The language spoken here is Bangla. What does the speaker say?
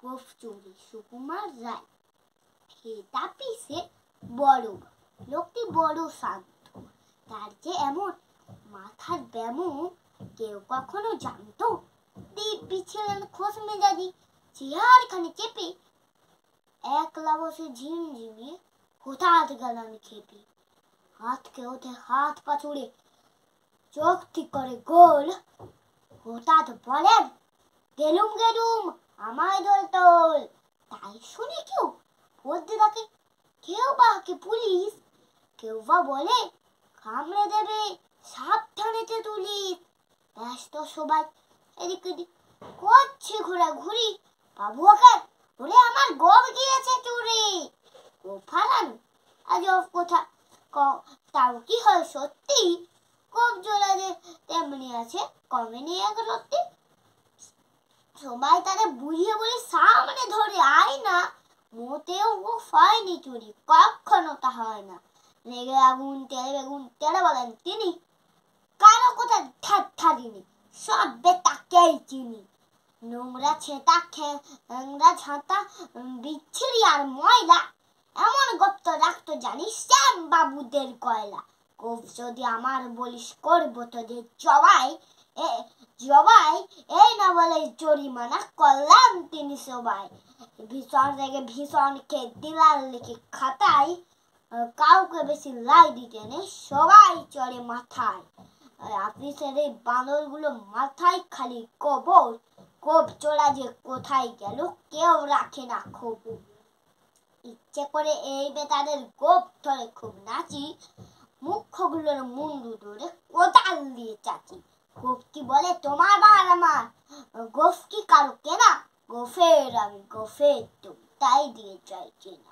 গোঁফ চুরি সুকুমার রায়। ফেদা পিছে বড়, লোকটি বড় শান্ত, তার যে এমন মাথার ব্যামো কেউ কখনো জানতো? দিব্যি ছিলেন খোশ মেজাজি, চেয়ারখানে চেপে একলা বসে ঝিমঝিমিয়ে হঠাৎ গেলেন খেপে। হাতকে ওঠে হাত পাছুড়ে, চোখ ঠিক করে গোল, হঠাৎ বলেন, গেলুম গেলুম আমায় দোল টোল। তাই শুনে কেউ বলতে থাকে, কেউ বা কে পুলিশ, কেউ বা বলে কামড়ে দেবে সাবধানেতে তুলিস। ব্যস্ত সবাই এদিক ওদিক করছে ঘোরাঘুরি, বাবু আকার বলে আমার গোপ গিয়েছে চুরি। গোপ হারানো আজব কথা, তাও কি হয় সত্যি? গোপ জোড়া যে তেমনি আছে, কমেনি এক রত্তি। সবাই তারা বুঝিয়ে বলে সামনে ধরে আয় না, মোটেও গোপ হয়নি চুরি, কখনো তা হয় না। রেগে আগুন তেলে বেগুন তেলে বলেন তিনি, কারো কথা ঠাট্টারিনি, সব বেটাকেই চিনি। নোংরা ছেঁটা নোংরা ঝাঁটা বিচ্ছিরি আর ময়লা, এমন গপ্ত রাখতো জানি শ্যাম বাবুদের কয়লা। গোপ যদি আমার বলিস করবো তোদের জবাই, জবাই এই না বলে জরিমানা করলেন তিনি সবাই। ভীষণ রেগে ভীষণ কে দিলার লিখে খাতায়, কাউকে বেশি লাই দিতে নেই, সবাই চড়ে মাথায়। অফিসের এই বাঁদরগুলো মাথায় খালি কবর, গোপ চোরা যে কোথায় গেল কেউ রাখে না খবর। ইচ্ছে করে এই বেটাদের গোপ ধরে খুব নাচি, মুখ্যগুলোর মুন্ডু ধরে কোদাল দিয়ে চাচি। গোপ কি বলে তোমার বার আমার, গোফ কি কারো কেনা? গোফের আমি গোফের তুমি, তাই দিয়ে চাইছি না।